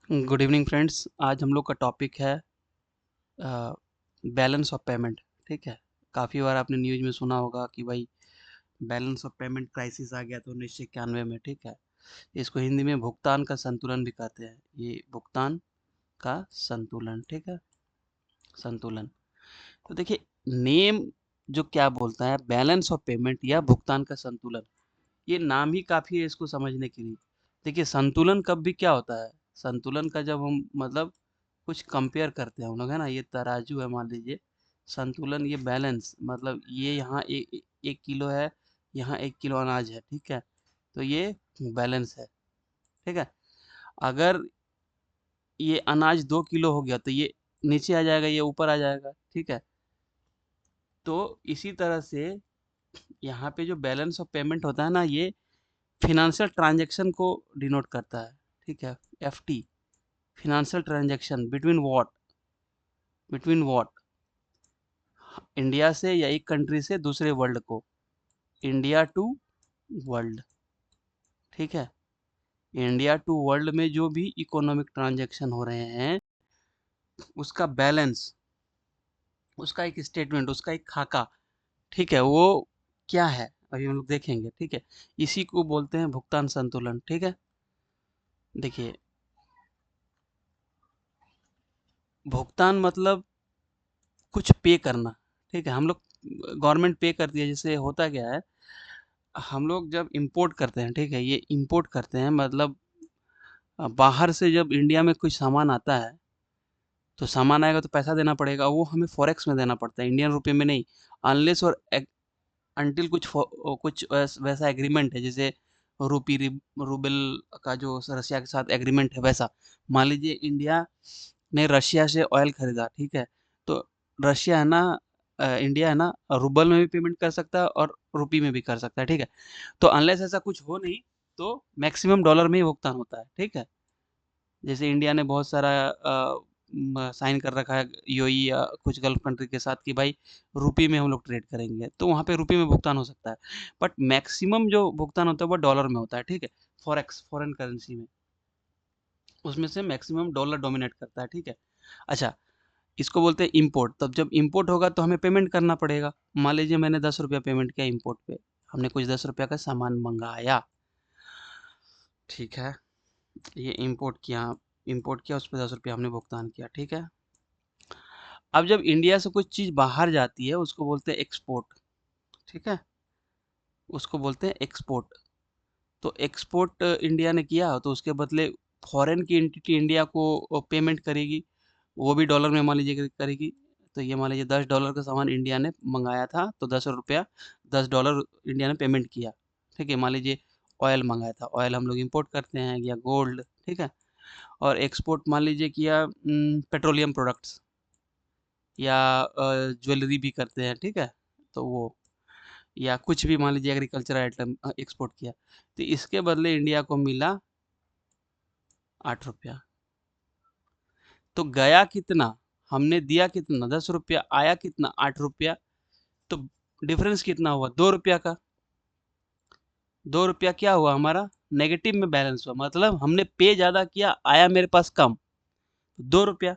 Good evening friends. आज हम लोग का टॉपिक है बैलेंस ऑफ पेमेंट। ठीक है। काफ़ी बार आपने न्यूज़ में सुना होगा कि भाई बैलेंस ऑफ पेमेंट क्राइसिस आ गया था 1991 में। ठीक है। इसको हिंदी में भुगतान का संतुलन भी कहते हैं। ये भुगतान का संतुलन, ठीक है, संतुलन। तो देखिए, नेम जो क्या बोलता है, बैलेंस ऑफ पेमेंट या भुगतान का संतुलन, ये नाम ही काफ़ी है इसको समझने के लिए। देखिए, संतुलन कब भी क्या होता है, संतुलन का जब हम मतलब कुछ कंपेयर करते हैं हम लोग, है ना, ये तराजू है मान लीजिए, संतुलन ये बैलेंस मतलब ये यहाँ 1 किलो है, यहाँ 1 किलो अनाज है, ठीक है, तो ये बैलेंस है। ठीक है। अगर ये अनाज 2 किलो हो गया तो ये नीचे आ जाएगा, ये ऊपर आ जाएगा। ठीक है। तो इसी तरह से यहाँ पे जो बैलेंस ऑफ पेमेंट होता है ना, ये फिनेंशियल ट्रांजैक्शन को डिनोट करता है। ठीक है। FT, financial transaction between what, India से या एक कंट्री से दूसरे वर्ल्ड को, इंडिया टू वर्ल्ड। ठीक है। इंडिया टू वर्ल्ड में जो भी इकोनॉमिक ट्रांजैक्शन हो रहे हैं, उसका बैलेंस, उसका एक स्टेटमेंट, उसका एक खाका, ठीक है, वो क्या है अभी हम लोग देखेंगे। ठीक है। इसी को बोलते हैं भुगतान संतुलन। ठीक है। देखिए, भुगतान मतलब कुछ पे करना। ठीक है। हम लोग गवर्नमेंट पे करती है। जैसे होता क्या है, हम लोग जब इंपोर्ट करते हैं, ठीक है, ये इंपोर्ट करते हैं मतलब बाहर से जब इंडिया में कुछ सामान आता है, तो सामान आएगा तो पैसा देना पड़ेगा, वो हमें फॉरेक्स में देना पड़ता है, इंडियन रुपए में नहीं। अनलेस और अनटिल कुछ वैसा एग्रीमेंट है, जैसे रूबल का जो रशिया के साथ एग्रीमेंट है वैसा। मान लीजिए इंडिया ने रशिया से ऑयल खरीदा, ठीक है, तो रशिया है ना, इंडिया है ना, रूबल में भी पेमेंट कर सकता है और रुपी में भी कर सकता है। ठीक है। तो अनलेस ऐसा कुछ हो नहीं, तो मैक्सिमम डॉलर में ही भुगतान होता है। ठीक है। जैसे इंडिया ने बहुत सारा साइन कर रखा है यूएई या कुछ गल्फ कंट्री के साथ कि भाई रुपये में हम लोग ट्रेड करेंगे, तो वहाँ पे रुपये में भुगतान हो सकता है। बट मैक्सिमम जो भुगतान होता है वो डॉलर में होता है। ठीक है। फॉरेक्स, फॉरेन करेंसी में, उसमें से मैक्सिमम डॉलर डोमिनेट करता है। ठीक है। अच्छा, इसको बोलते हैं इम्पोर्ट। तब जब इम्पोर्ट होगा तो हमें पेमेंट करना पड़ेगा। मान लीजिए मैंने 10 रुपया पेमेंट किया इम्पोर्ट पे, हमने कुछ 10 रुपया का सामान मंगाया। ठीक है। ये इम्पोर्ट किया, उस पर 10 रुपया हमने भुगतान किया। ठीक है। अब जब इंडिया से कुछ चीज़ बाहर जाती है, उसको बोलते हैं एक्सपोर्ट। ठीक है। उसको बोलते हैं एक्सपोर्ट। तो एक्सपोर्ट इंडिया ने किया तो उसके बदले फॉरेन की एंटिटी इंडिया को पेमेंट करेगी, वो भी डॉलर में मान लीजिए करेगी। तो ये मान लीजिए $10 का सामान इंडिया ने मंगाया था, तो 10 रुपया, $10 इंडिया ने पेमेंट किया। ठीक है। मान लीजिए ऑयल मंगाया था, ऑयल हम लोग इंपोर्ट करते हैं, या गोल्ड। ठीक है। और एक्सपोर्ट मान लीजिए किया पेट्रोलियम प्रोडक्ट्स, या ज्वेलरी भी करते हैं। ठीक है। तो वो, या कुछ भी मान लीजिए एग्रीकल्चर आइटम एक्सपोर्ट किया, तो इसके बदले इंडिया को मिला 8 रुपया। तो गया कितना, हमने दिया कितना, 10 रुपया, आया कितना, 8 रुपया। तो डिफरेंस कितना हुआ, 2 रुपया का। 2 रुपया क्या हुआ हमारा, नेगेटिव में बैलेंस हुआ, मतलब हमने पे ज्यादा किया, आया मेरे पास कम, 2 रुपया।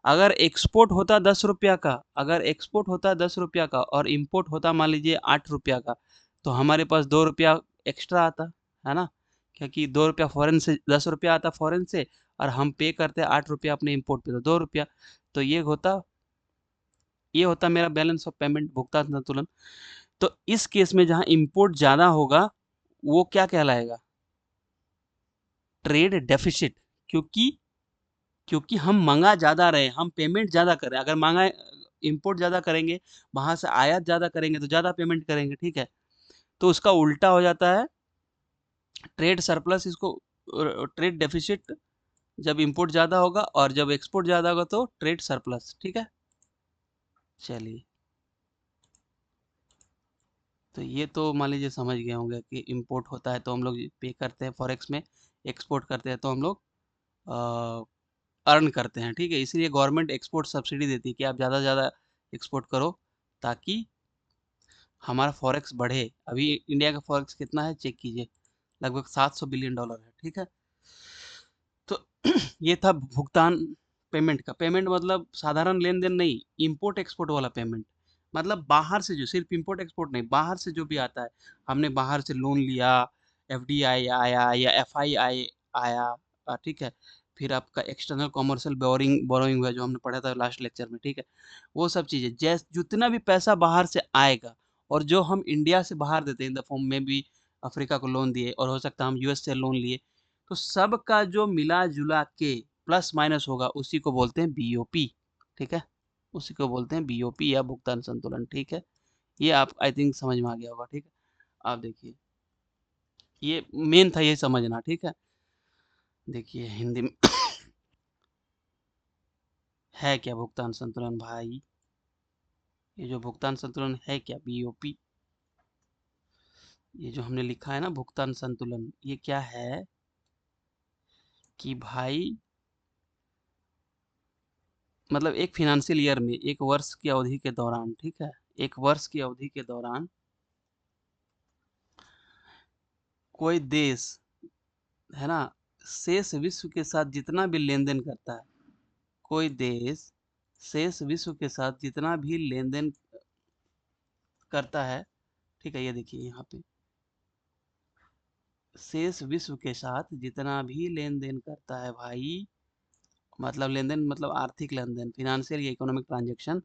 अगर एक्सपोर्ट होता 10 रुपया का, अगर एक्सपोर्ट होता 10 रुपया का और इंपोर्ट होता मान लीजिए 8 रुपया का, तो हमारे पास 2 रुपया एक्स्ट्रा आता, है ना, क्योंकि 2 रुपया फॉरेन से, 10 रुपया आता फॉरेन से, और हम पे करते 8 रुपया अपने इंपोर्ट पे, तो 2 रुपया। तो ये होता मेरा बैलेंस ऑफ पेमेंट, भुगतान संतुलन। तो इस केस में जहां इंपोर्ट ज्यादा होगा, वो क्या कहलाएगा, ट्रेड डेफिसिट। क्योंकि क्योंकि हम मंगा ज़्यादा रहे हैं, हम पेमेंट ज़्यादा कर रहे हैं। अगर माँगा इम्पोर्ट ज़्यादा करेंगे, वहाँ से आयात ज़्यादा करेंगे तो ज़्यादा पेमेंट करेंगे। ठीक है। तो उसका उल्टा हो जाता है ट्रेड सरप्लस, इसको ट्रेड डेफिसिट जब इम्पोर्ट ज़्यादा होगा, और जब एक्सपोर्ट ज़्यादा होगा तो ट्रेड सरप्लस। ठीक है। चलिए, तो ये तो मान लीजिए समझ गए होंगे कि इम्पोर्ट होता है तो हम लोग पे करते हैं फॉरेक्स में, एक्सपोर्ट करते हैं तो हम लोग अर्न करते हैं। ठीक है। इसीलिए गवर्नमेंट एक्सपोर्ट सब्सिडी देती है कि आप ज़्यादा से ज़्यादा एक्सपोर्ट करो, ताकि हमारा फॉरेक्स बढ़े। अभी इंडिया का फॉरेक्स कितना है चेक कीजिए, लगभग $700 बिलियन है। ठीक है। तो ये था भुगतान पेमेंट का। पेमेंट मतलब साधारण लेन देन नहीं, इंपोर्ट एक्सपोर्ट वाला पेमेंट। मतलब बाहर से जो, सिर्फ इंपोर्ट एक्सपोर्ट नहीं, बाहर से जो भी आता है, हमने बाहर से लोन लिया, एफडीआई आया या एफआईआई आया, ठीक है, फिर आपका एक्सटर्नल कॉमर्शियल बोरिंग बोरोइंग हुआ जो हमने पढ़ा था लास्ट लेक्चर में, ठीक है, वो सब चीज़ें जैस जितना भी पैसा बाहर से आएगा और जो हम इंडिया से बाहर देते हैं इन द फॉर्म में भी, अफ्रीका को लोन दिए और हो सकता है हम यूएस से लोन लिए, तो सबका जो मिला-जुला के प्लस माइनस होगा उसी को बोलते हैं बीओपी, ठीक है? उसी को बोलते हैं बीओपी या भुगतान संतुलन, ठीक है? ये आप आई थिंक समझ में आ गया होगा, ठीक है? आप देखिए, ये मेन था ये समझना, ठीक है? देखिए हिंदी में है क्या भुगतान संतुलन भाई? ये जो भुगतान संतुलन है क्या बीओपी? ये जो हमने लिखा है ना भुगतान संतुलन, ये क्या है कि भाई मतलब एक फाइनेंशियल ईयर में, एक वर्ष की अवधि के दौरान, ठीक है? एक वर्ष की अवधि के दौरान कोई देश, है ना, शेष विश्व के साथ जितना भी लेन-देन करता है, कोई देश शेष विश्व के साथ जितना भी लेन-देन करता है, ठीक है? ये देखिए यहाँ पे, शेष विश्व के साथ जितना भी लेन-देन करता है भाई, मतलब लेन-देन मतलब आर्थिक लेन-देन, फाइनेंशियल या इकोनॉमिक ट्रांजैक्शन,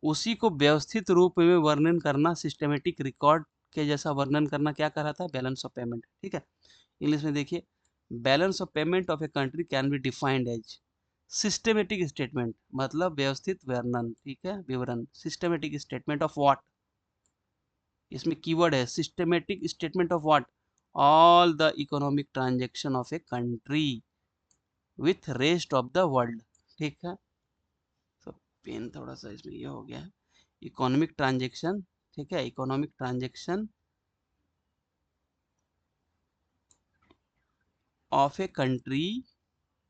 उसी को व्यवस्थित रूप में वर्णन करना, सिस्टमैटिक रिकॉर्ड के जैसा वर्णन करना क्या कहलाता है? बैलेंस ऑफ पेमेंट, ठीक है? इंग्लिश में देखिए, balance of payment of a country can be defined as systematic statement, मतलब व्यवस्थित वर्णन, ठीक है, विवरण, सिस्टमैटिक स्टेटमेंट ऑफ व्हाट, इसमें कीवर्ड है systematic statement of what, all the economic transaction of a country with rest of the world, ठीक है। तो पेन थोड़ा सा इसमें ये हो गया है, इकोनॉमिक ट्रांजैक्शन, ठीक है, economic transaction of a country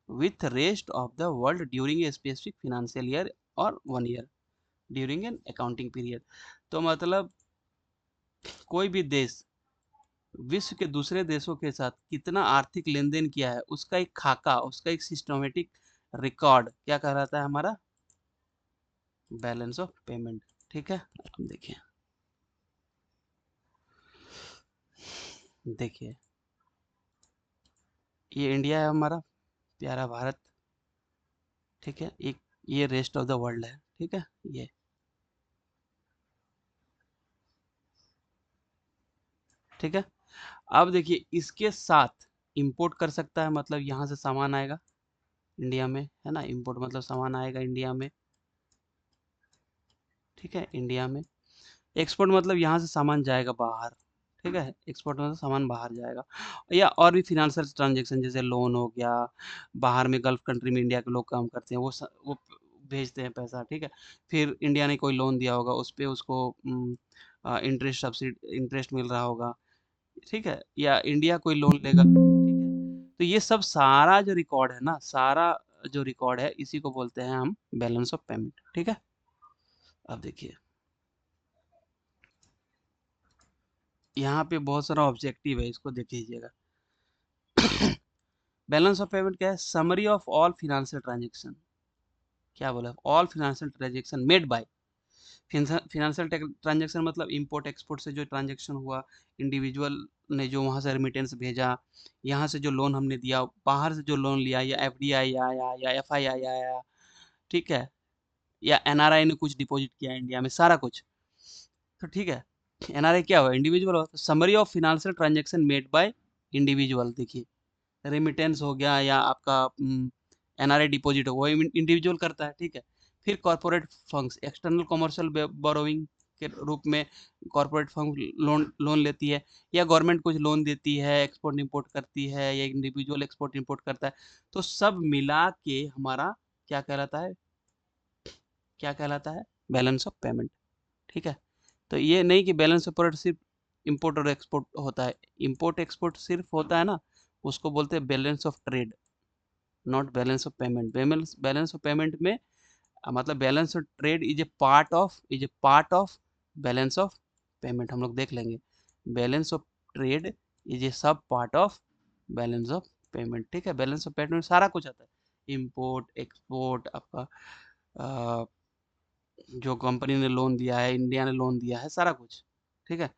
with rest of the world during a specific financial year or 1 year during an accounting period। तो मतलब कोई भी देश विश्व के दूसरे देशों के साथ कितना आर्थिक लेन देन किया है उसका एक खाका, उसका एक सिस्टमेटिक रिकॉर्ड क्या कहलाता है? हमारा बैलेंस ऑफ पेमेंट, ठीक है। अब देखिए, देखिए ये इंडिया है हमारा प्यारा भारत, ठीक है, एक ये रेस्ट ऑफ द वर्ल्ड है, ठीक है, ये ठीक है। अब देखिए इसके साथ इंपोर्ट कर सकता है, मतलब यहाँ से सामान आएगा इंडिया में, है ना, इंपोर्ट मतलब सामान आएगा इंडिया में, ठीक है, इंडिया में। एक्सपोर्ट मतलब यहाँ से सामान जाएगा बाहर, ठीक है, एक्सपोर्ट मतलब सामान बाहर जाएगा। या और भी फिनेंशियल ट्रांजैक्शन जैसे लोन हो गया, बाहर में गल्फ कंट्री में इंडिया के लोग काम करते हैं, वो भेजते हैं पैसा, ठीक है। फिर इंडिया ने कोई लोन दिया होगा, उस पे उसको इंटरेस्ट सब्सिडी इंटरेस्ट मिल रहा होगा, ठीक है, या इंडिया कोई लोन लेगा, ठीक है। तो ये सब सारा जो रिकॉर्ड है ना, सारा जो रिकॉर्ड है इसी को बोलते हैं हम बैलेंस ऑफ पेमेंट, ठीक है। अब देखिए यहाँ पे बहुत सारा ऑब्जेक्टिव है, इसको देख लीजिएगा। बैलेंस ऑफ पेमेंट क्या है? Summary of all financial transaction, क्या बोला? All financial transaction made by, financial transaction मतलब इंपोर्ट एक्सपोर्ट से जो ट्रांजैक्शन हुआ, इंडिविजुअल ने जो वहां से रेमिटेंस भेजा, यहाँ से जो लोन हमने दिया, बाहर से जो लोन लिया, या एफडीआई आया या एफआईआई आया, ठीक है, या एनआरआई ने कुछ डिपॉजिट किया इंडिया में, सारा कुछ, तो ठीक है। एनआरआई क्या हुआ? इंडिविजुअल हुआ। तो summary of financial transaction made by individual, देखिए रेमिटेंस हो गया या आपका एनआरआई डिपॉजिट हो, वो इंडिविजुअल करता है, ठीक है। फिर corporate funds, external commercial borrowing के रूप में कॉर्पोरेट फंड लोन लेती है, या गवर्नमेंट कुछ लोन देती है, एक्सपोर्ट इंपोर्ट करती है, या इंडिविजुअल एक्सपोर्ट इंपोर्ट करता है, तो सब मिला के हमारा क्या कहलाता है? क्या कहलाता है? बैलेंस ऑफ पेमेंट, ठीक है। तो ये नहीं कि बैलेंस ऑफ पेमेंट सिर्फ इंपोर्ट और एक्सपोर्ट होता है, इंपोर्ट एक्सपोर्ट सिर्फ होता है ना, उसको बोलते हैं balance of trade, not balance of payment. Balance of payment में मतलब balance of trade is a part of balance of payment, हम लोग देख लेंगे। Balance of trade is a sub part of balance of payment, ठीक है, balance of payment सारा कुछ आता है, इम्पोर्ट एक्सपोर्ट आपका, अ, जो कंपनी ने लोन दिया है, इंडिया ने लोन दिया है, सारा कुछ, ठीक है,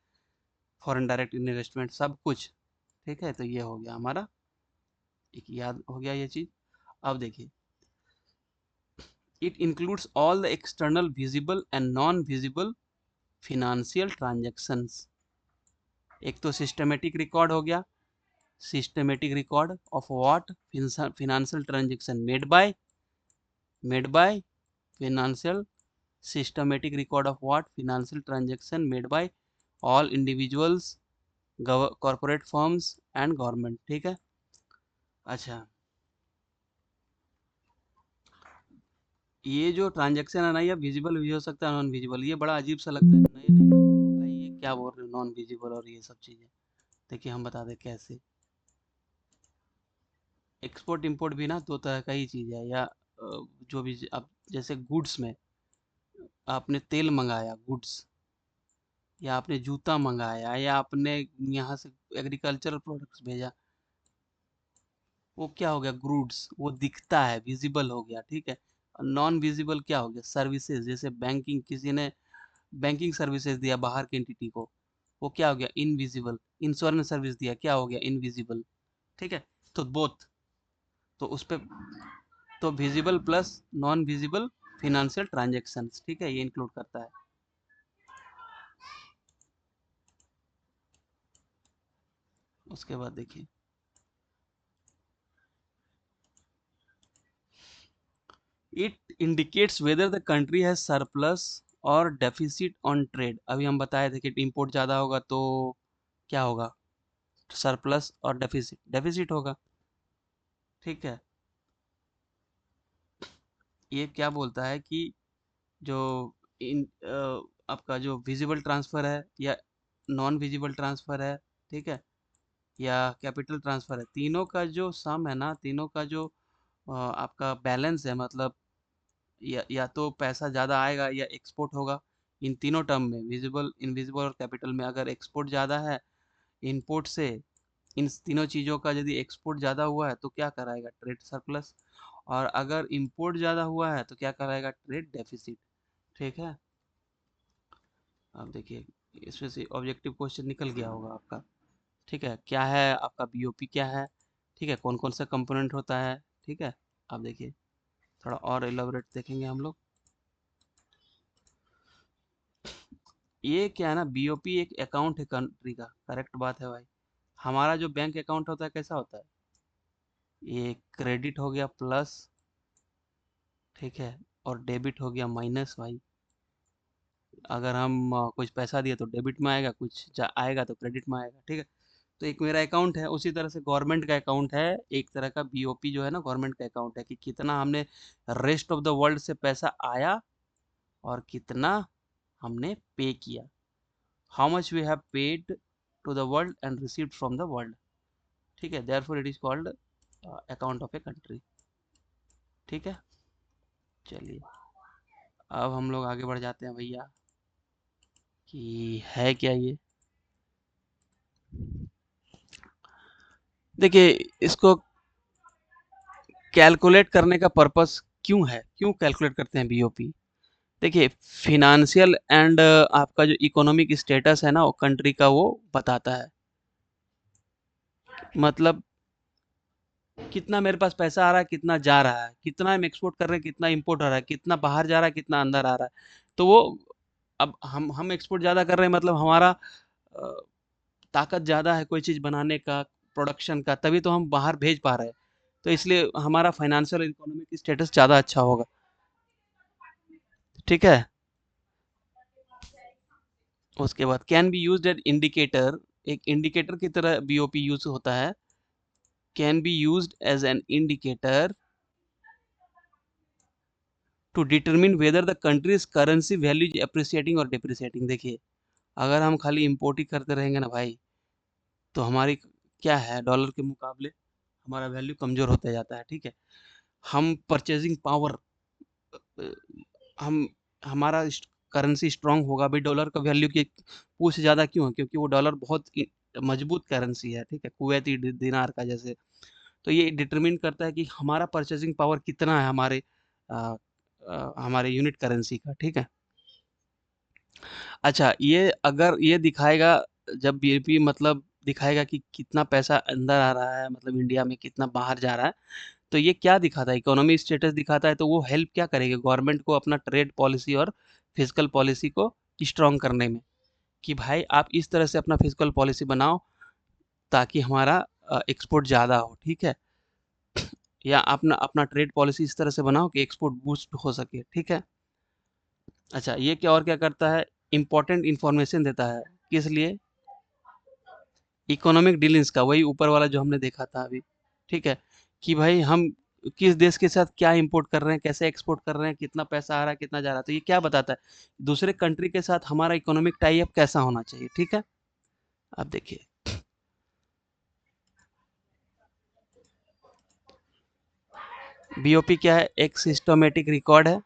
फॉरेन डायरेक्ट इन्वेस्टमेंट सब कुछ, ठीक है। तो ये हो गया हमारा, एक याद हो गया ये चीज। अब देखिए, it includes all the external visible and non visible financial transactions. एक तो सिस्टमेटिक रिकॉर्ड हो गया, systematic record of what financial transaction made by financial systematic record of what financial transaction made by all individuals, corporate firms and government, ठीक है। अच्छा, ये जो transaction है ना, ये विजिबल भी हो सकता है, नॉन विजिबल। ये बड़ा अजीब सा लगता है नए नए लोगों को, भाई ये क्या बोल रहे हो नॉन विजिबल और ये सब चीजें। देखिए हम बता दें कैसे। एक्सपोर्ट इंपोर्ट भी ना दो तरह का ही चीज है, या जो भी आप जैसे गुड्स में आपने तेल मंगाया, गुड्स, या आपने जूता मंगाया, या आपने यहाँ से एग्रीकल्चरल प्रोडक्ट्स भेजा, वो क्या हो गया, गुड्स, वो दिखता है, विजिबल हो गया, ठीक है। नॉन विजिबल क्या हो गया, सर्विसेज, जैसे बैंकिंग, किसी ने बैंकिंग सर्विसेज दिया बाहर के एंटिटी को, वो क्या हो गया, इनविजिबल। इंश्योरेंस सर्विस दिया, क्या हो गया, इनविजिबल, ठीक है। तो बोथ, तो उस पे, तो visible plus non visible financial transactions, ठीक है, ये इंक्लूड करता है। उसके बाद देखिए, it indicates whether the country has surplus और डेफिसिट ऑन ट्रेड। अभी हम बताए थे कि इंपोर्ट ज़्यादा होगा तो क्या होगा, सरप्लस और डेफिसिट, डेफिसिट होगा, ठीक है। ये क्या बोलता है कि जो इन आपका जो विजिबल ट्रांसफ़र है या नॉन विजिबल ट्रांसफ़र है, ठीक है, या कैपिटल ट्रांसफ़र है, तीनों का जो सम है ना, तीनों का जो आपका बैलेंस है, मतलब या तो पैसा ज़्यादा आएगा या एक्सपोर्ट होगा। इन तीनों टर्म में, विजिबल, इनविजिबल और कैपिटल में, अगर एक्सपोर्ट ज़्यादा है इनपुट से, इन तीनों चीज़ों का यदि एक्सपोर्ट ज़्यादा हुआ है तो क्या कराएगा, ट्रेड सरप्लस। और अगर इंपोर्ट ज़्यादा हुआ है तो क्या कराएगा, ट्रेड डेफिसिट, ठीक है। अब देखिए, इसमें से ऑब्जेक्टिव क्वेश्चन निकल गया होगा आपका, ठीक है। क्या है आपका बीओपी, क्या है, ठीक है, कौन कौन सा कंपोनेंट होता है, ठीक है। अब देखिए, थोड़ा और एलाबोरेट देखेंगे हम लोग। ये क्या है ना, बीओपी एक अकाउंट है कंट्री का, करेक्ट बात है भाई। हमारा जो बैंक अकाउंट होता है कैसा होता है, ये क्रेडिट हो गया प्लस, ठीक है, और डेबिट हो गया माइनस भाई। अगर हम कुछ पैसा दिए तो डेबिट में आएगा, कुछ आएगा तो क्रेडिट में आएगा, ठीक है। तो एक मेरा अकाउंट है, उसी तरह से गवर्नमेंट का अकाउंट है, एक तरह का बीओपी जो है ना, गवर्नमेंट का अकाउंट है कि कितना हमने रेस्ट ऑफ द वर्ल्ड से पैसा आया और कितना हमने पे किया, how much we have paid to the world and received from the world, ठीक है। Therefore it is called account of a country, ठीक है। चलिए, अब हम लोग आगे बढ़ जाते हैं भैया, कि है क्या ये। देखिए, इसको कैलकुलेट करने का पर्पस क्यों है, क्यों कैलकुलेट करते हैं बीओपी। देखिए, फिनेंशियल एंड आपका जो इकोनॉमिक स्टेटस है ना, वो कंट्री का वो बताता है। मतलब कितना मेरे पास पैसा आ रहा है, कितना जा रहा है, कितना हम एक्सपोर्ट कर रहे हैं, कितना इंपोर्ट हो रहा है, कितना बाहर जा रहा है, कितना अंदर आ रहा है। तो वो, अब हम एक्सपोर्ट ज़्यादा कर रहे हैं, मतलब हमारा ताकत ज़्यादा है कोई चीज़ बनाने का, प्रोडक्शन का, तभी तो हम बाहर भेज पा रहे हैं। तो इसलिए हमारा फाइनेंशियल इकोनॉमिक स्टेटस ज़्यादा अच्छा होगा, ठीक है। उसके बाद can be used as indicator, एक इंडिकेटर की तरह बीओपी यूज होता है, can be used as an indicator to determine whether the country's currency value is appreciating और डिप्रिसिएटिंग। देखिए, अगर हम खाली इंपोर्ट ही करते रहेंगे ना भाई, तो हमारी क्या है, डॉलर के मुकाबले हमारा वैल्यू कमजोर होता जाता है, ठीक है। हम परचेजिंग पावर, हम हमारा करेंसी स्ट्रांग होगा भाई, डॉलर का वैल्यू की पूछ ज़्यादा क्यों है, क्योंकि वो डॉलर बहुत मजबूत करेंसी है, ठीक है, कुवैती दिनार का जैसे। तो ये डिटरमिन करता है कि हमारा परचेसिंग पावर कितना है हमारे यूनिट करेंसी का, ठीक है। अच्छा, ये अगर ये दिखाएगा, जब बीएपी मतलब दिखाएगा कि कितना पैसा अंदर आ रहा है, मतलब इंडिया में कितना बाहर जा रहा है, तो ये क्या दिखाता है, इकोनॉमी स्टेटस दिखाता है। तो वो हेल्प क्या करेगा गवर्नमेंट को अपना ट्रेड पॉलिसी और फिजिकल पॉलिसी को स्ट्रॉन्ग करने में, कि भाई आप इस तरह से अपना फिजिकल पॉलिसी बनाओ ताकि हमारा एक्सपोर्ट ज़्यादा हो, ठीक है। या अपना अपना ट्रेड पॉलिसी इस तरह से बनाओ कि एक्सपोर्ट बूस्ट हो सके, ठीक है। अच्छा, ये क्या और क्या करता है, इंपॉर्टेंट इन्फॉर्मेशन देता है, किस लिए, इकोनॉमिक डीलिंग्स का, वही ऊपर वाला जो हमने देखा था अभी, ठीक है, कि भाई हम किस देश के साथ क्या इंपोर्ट कर रहे हैं, कैसे एक्सपोर्ट कर रहे हैं, कितना पैसा आ रहा है, कितना जा रहा है। तो ये क्या बताता है, दूसरे कंट्री के साथ हमारा इकोनॉमिक टाई अप कैसा होना चाहिए, ठीक है। अब देखिए, बीओपी क्या है, एक सिस्टमेटिक रिकॉर्ड है,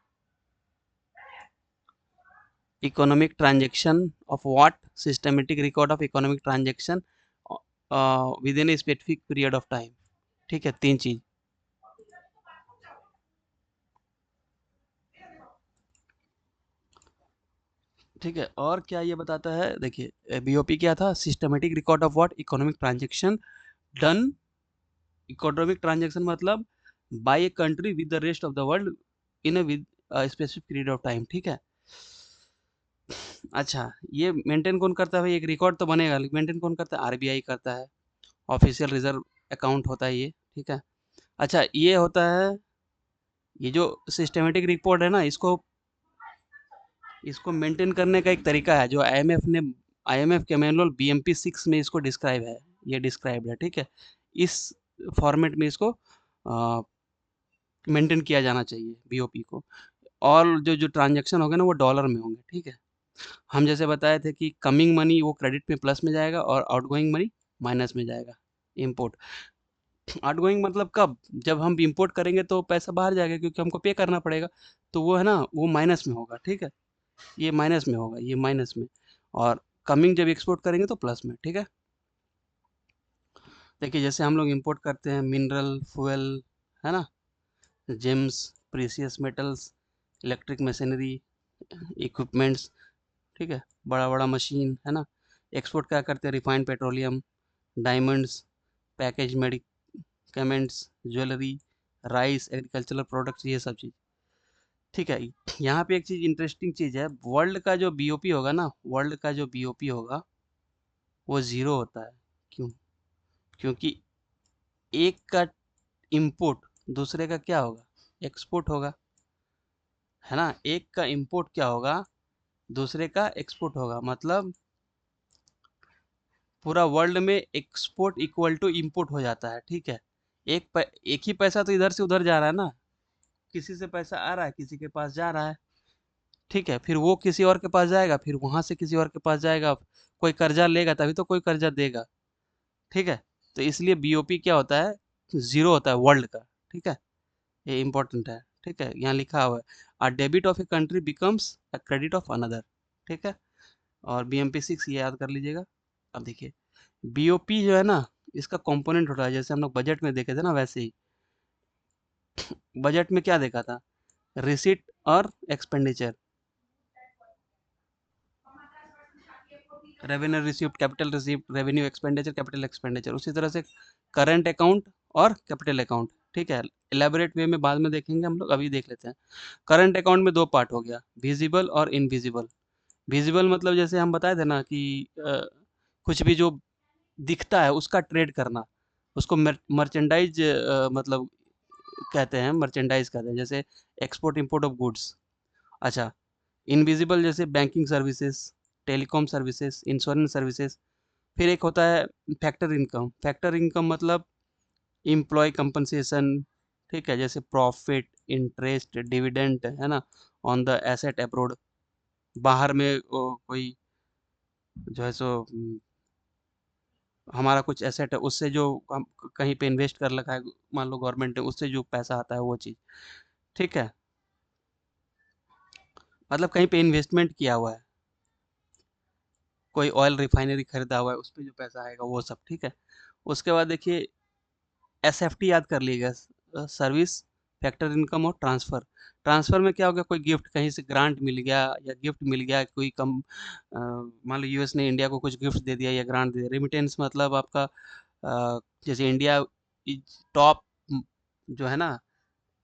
economic transaction of what, systematic record of economic transaction with in a specific period of time, ठीक है, तीन चीज, ठीक है। और क्या ये बताता है, देखिए बीओपी क्या था, systematic record of what, economic transaction done, economic transaction मतलब by a country with the rest of the world in a with specific period of time, ठीक है। अच्छा, ये मेंटेन कौन करता है भाई, एक रिकॉर्ड तो बनेगा, लेकिन मेंटेन कौन करता है, आरबीआई करता है, ऑफिशियल रिजर्व अकाउंट होता है ये, ठीक है। अच्छा, ये होता है, ये जो सिस्टमेटिक रिपोर्ट है ना, इसको इसको मेंटेन करने का एक तरीका है, जो आईएमएफ के मैनुअल बीएमपी 6 में इसको डिस्क्राइब है, ये डिस्क्राइब है, ठीक है। इस फॉर्मेट में इसको मेंटेन किया जाना चाहिए बीओपी को। और जो जो ट्रांजैक्शन होंगे ना, वो डॉलर में होंगे, ठीक है। हम जैसे बताए थे कि कमिंग मनी वो क्रेडिट में प्लस में जाएगा और आउटगोइंग मनी माइनस में जाएगा। इम्पोर्ट, आउटगोइंग मतलब कब, जब हम इम्पोर्ट करेंगे तो पैसा बाहर जाएगा, क्योंकि हमको पे करना पड़ेगा, तो वो है ना, वो माइनस में होगा, ठीक है। ये माइनस में होगा, ये माइनस में। और कमिंग जब एक्सपोर्ट करेंगे तो प्लस में, ठीक है। देखिए, जैसे हम लोग इंपोर्ट करते हैं मिनरल फ्यूल, है ना, James, precious metals, electric machinery, equipments, ठीक है, बड़ा बड़ा मशीन, है ना। एक्सपोर्ट क्या करते हैं, refined petroleum, diamonds, package medicaments, jewellery, rice, agricultural products, ये सब चीज़, ठीक है। यहाँ पे एक चीज़ इंटरेस्टिंग चीज़ है, वर्ल्ड का जो बीओपी होगा ना, वर्ल्ड का जो बीओपी होगा वो ज़ीरो होता है। क्यों, क्योंकि एक का इंपोर्ट दूसरे का क्या होगा, एक्सपोर्ट होगा, है ना। एक का इंपोर्ट क्या होगा, दूसरे का एक्सपोर्ट होगा, मतलब पूरा वर्ल्ड में एक्सपोर्ट इक्वल टू इंपोर्ट हो जाता है, ठीक है। एक ही पैसा तो इधर से उधर जा रहा है ना, किसी से पैसा आ रहा है, किसी के पास जा रहा है, ठीक है। फिर वो किसी और के पास जाएगा, फिर वहां से किसी और के पास जाएगा, कोई कर्जा लेगा तभी तो कोई कर्जा देगा, ठीक है। तो इसलिए बीओपी क्या होता है, जीरो होता है वर्ल्ड का, ठीक है। ये इंपॉर्टेंट है, ठीक है, यहाँ लिखा हुआ है, a debit of a country becomes a credit of another, ठीक है। और बीएमपी 6 ये याद कर लीजिएगा। अब देखिए, बीओपी जो है ना, इसका कंपोनेंट होता है, जैसे हम लोग बजट में देखे थे ना, वैसे ही बजट में क्या देखा था, रिसीट और expenditure, revenue received, capital received, revenue expenditure, capital expenditure. उसी तरह से करंट अकाउंट और कैपिटल अकाउंट, ठीक है। इलेबोरेट वे में बाद में देखेंगे हम लोग, अभी देख लेते हैं। करंट अकाउंट में दो पार्ट हो गया, विजिबल और इनविजिबल। विजिबल मतलब जैसे हम बताए थे ना कि कुछ भी जो दिखता है उसका ट्रेड करना, उसको मर्चेंडाइज मतलब कहते हैं, मर्चेंडाइज कहते हैं, जैसे एक्सपोर्ट इंपोर्ट ऑफ गुड्स। अच्छा, इनविजिबल जैसे banking services, telecom services, insurance services. फिर एक होता है फैक्टर इनकम, फैक्टर इनकम मतलब एम्प्लॉय कंपनसेशन, ठीक है, जैसे प्रॉफिट, इंटरेस्ट, डिविडेंड, है ना, ऑन द एसेट अब्रोड, बाहर में कोई जो है सो हमारा कुछ एसेट है, उससे जो हम कहीं पे इन्वेस्ट कर रखा है, मान लो गवर्नमेंट ने, उससे जो पैसा आता है वो चीज़, ठीक है, मतलब कहीं पे इन्वेस्टमेंट किया हुआ है, कोई ऑयल रिफाइनरी खरीदा हुआ है, उस पे जो पैसा आएगा वो सब, ठीक है। उसके बाद देखिए, एसएफटी याद कर लीजिएगा, सर्विस फैक्टर इनकम और ट्रांसफ़र। ट्रांसफ़र में क्या हो गया, कोई गिफ्ट कहीं से ग्रांट मिल गया या गिफ्ट मिल गया, कोई कम मान लो यूएस ने इंडिया को कुछ गिफ्ट दे दिया या ग्रांट दे दिया। रेमिटेंस मतलब आपका जैसे इंडिया इज टॉप जो है ना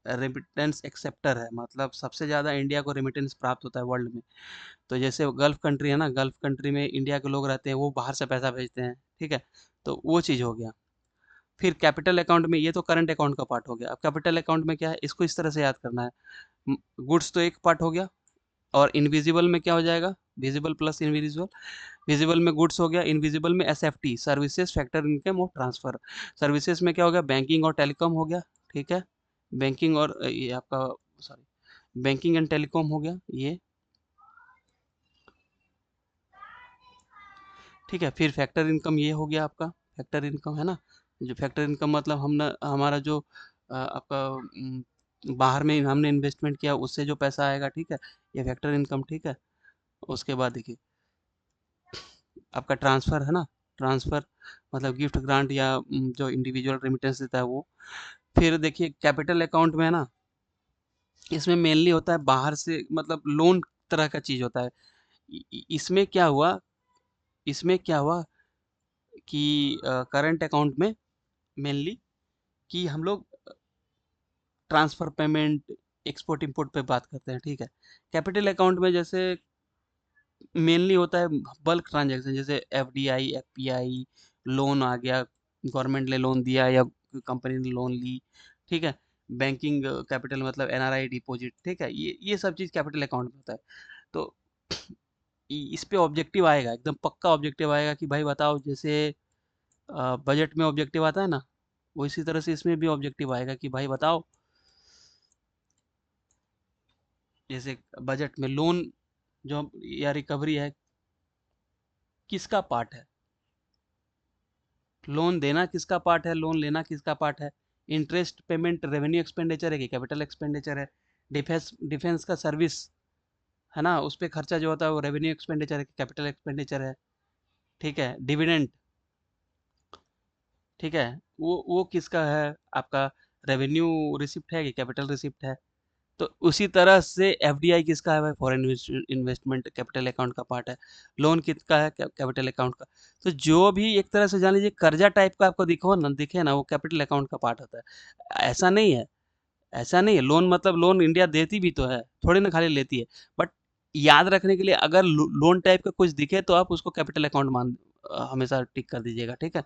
रेमिटेंस एक्सेप्टर है, मतलब सबसे ज़्यादा इंडिया को रेमिटेंस प्राप्त होता है वर्ल्ड में। तो जैसे गल्फ कंट्री है ना, गल्फ कंट्री में इंडिया के लोग रहते हैं, वो बाहर से पैसा भेजते हैं, ठीक है, तो वो चीज़ हो गया। फिर कैपिटल अकाउंट में, ये तो करंट अकाउंट का पार्ट हो गया। अब कैपिटल अकाउंट में क्या है, इसको इस तरह से याद करना है। गुड्स तो एक पार्ट हो गया, और इनविजिबल में क्या हो जाएगा, विजिबल प्लस इनविजिबल। विजिबल में गुड्स हो गया, इनविजिबल में एसएफटी, सर्विसेज फैक्टर इनकम और ट्रांसफर। सर्विसेज में क्या हो गया, बैंकिंग और टेलीकॉम हो गया, ठीक है, बैंकिंग और ये आपका सॉरी बैंकिंग एंड टेलीकॉम हो गया ये, ठीक है। फिर फैक्टर इनकम ये हो गया आपका, फैक्टर इनकम है ना, जो फैक्टर इनकम मतलब हम ना हमारा जो आपका बाहर में हमने इन्वेस्टमेंट किया उससे जो पैसा आएगा, ठीक है, ये फैक्टर इनकम, ठीक है। उसके बाद देखिए आपका ट्रांसफ़र है ना, ट्रांसफ़र मतलब गिफ्ट ग्रांट या जो इंडिविजुअल रेमिटेंस देता है वो। फिर देखिए कैपिटल अकाउंट में है ना, इसमें मेनली होता है बाहर से मतलब लोन तरह का चीज़ होता है। इसमें क्या हुआ, इसमें क्या हुआ कि करंट अकाउंट में मेनली कि हम लोग ट्रांसफ़र पेमेंट, एक्सपोर्ट इंपोर्ट पे बात करते हैं, ठीक है। कैपिटल अकाउंट में जैसे मेनली होता है बल्क ट्रांजैक्शन, जैसे एफडीआई, एफपीआई, लोन आ गया, गवर्नमेंट ने लोन दिया या कंपनी ने लोन ली, ठीक है। बैंकिंग कैपिटल मतलब एनआरआई डिपॉजिट, ठीक है, ये सब चीज़ कैपिटल अकाउंट में होता है। तो इस पे ऑब्जेक्टिव आएगा, एकदम पक्का ऑब्जेक्टिव आएगा कि भाई बताओ, जैसे बजट में ऑब्जेक्टिव आता है ना, वो इसी तरह से इसमें भी ऑब्जेक्टिव आएगा कि भाई बताओ, जैसे बजट में लोन जो या रिकवरी है, किसका पार्ट है, लोन देना किसका पार्ट है, लोन लेना किसका पार्ट है, इंटरेस्ट पेमेंट रेवेन्यू एक्सपेंडिचर है कि कैपिटल एक्सपेंडिचर है, डिफेंस डिफेंस का सर्विस है ना, उस पे खर्चा जो होता है वो रेवेन्यू एक्सपेंडिचर है कि कैपिटल एक्सपेंडिचर है, ठीक है। डिविडेंड, ठीक है, वो किसका है आपका, रेवेन्यू रिसिप्ट है कि कैपिटल रिसिप्ट है। तो उसी तरह से एफडीआई किसका है भाई, फॉरेन इन्वेस्टमेंट कैपिटल अकाउंट का पार्ट है। लोन किसका है, कैपिटल अकाउंट का। तो जो भी एक तरह से जान लीजिए कर्जा टाइप का आपको दिखे ना, वो कैपिटल अकाउंट का पार्ट होता है। ऐसा नहीं है, ऐसा नहीं है, लोन मतलब लोन इंडिया देती भी तो है, थोड़ी ना खाली लेती है। बट याद रखने के लिए अगर लोन टाइप का कुछ दिखे तो आप उसको कैपिटल अकाउंट हमेशा टिक कर दीजिएगा, ठीक है।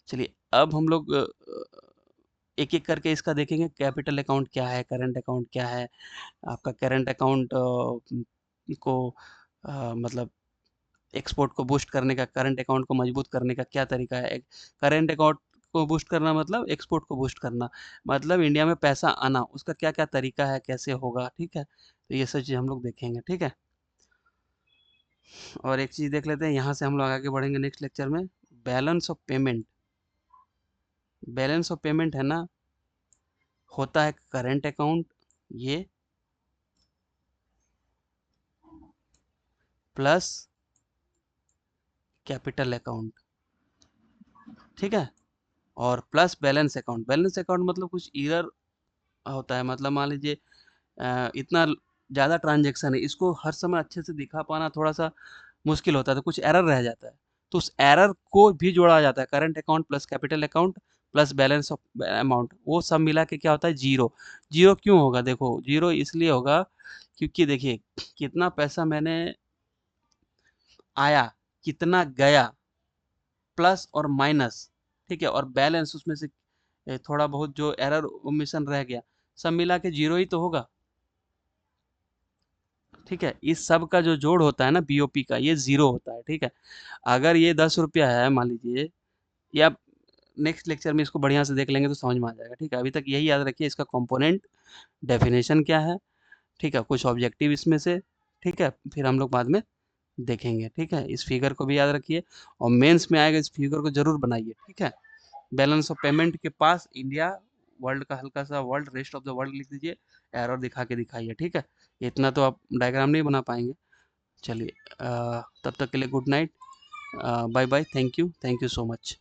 चलिए अब हम लोग एक-एक करके इसका देखेंगे, कैपिटल अकाउंट क्या है, करंट अकाउंट क्या है, आपका करंट अकाउंट को मतलब एक्सपोर्ट को बूस्ट करने का, करंट अकाउंट को मजबूत करने का क्या तरीका है। करंट अकाउंट को बूस्ट करना मतलब एक्सपोर्ट को बूस्ट करना, मतलब इंडिया में पैसा आना, उसका क्या-क्या तरीका है, कैसे होगा, ठीक है। तो ये सब चीज़ हम लोग देखेंगे, ठीक है। और एक चीज़ देख लेते हैं, यहाँ से हम लोग आगे बढ़ेंगे नेक्स्ट लेक्चर में। Balance of payment, balance of payment है ना, होता है करंट अकाउंट ये प्लस कैपिटल अकाउंट, ठीक है, और plus balance account. Balance account मतलब कुछ एरर होता है, मतलब मान लीजिए इतना ज़्यादा ट्रांजैक्शन है, इसको हर समय अच्छे से दिखा पाना थोड़ा-सा मुश्किल होता है, तो कुछ एरर रह जाता है। तो उस एरर को भी जोड़ा जाता है, current account plus capital account plus balance of amount, वो सब मिला के क्या होता है, ज़ीरो। ज़ीरो क्यों होगा, देखो ज़ीरो इसलिए होगा क्योंकि देखिए कितना पैसा मैंने आया, कितना गया, प्लस और माइनस, ठीक है, और बैलेंस उसमें से थोड़ा बहुत जो एरर ओमिशन रह गया, सब मिला के ज़ीरो ही तो होगा, ठीक है। इस सब का जो जोड़ होता है ना बीओपी का, ये ज़ीरो होता है, ठीक है। अगर ये 10 रुपया है मान लीजिए, या नेक्स्ट लेक्चर में इसको बढ़िया से देख लेंगे तो समझ में आ जाएगा, ठीक है। अभी तक यही याद रखिए, इसका कंपोनेंट डेफिनेशन क्या है, ठीक है, कुछ ऑब्जेक्टिव इसमें से, ठीक है, फिर हम लोग बाद में देखेंगे, ठीक है। इस फिगर को भी याद रखिए, और मेंस में आएगा इस फिगर को जरूर बनाइए, ठीक है। बैलेंस ऑफ पेमेंट के पास इंडिया, वर्ल्ड का हल्का सा world, rest of the world लिख दीजिए, एरर दिखा के दिखाइए, ठीक है। इतना तो आप डायग्राम नहीं बना पाएंगे। चलिए तब तक के लिए good night, bye bye, thank you so much.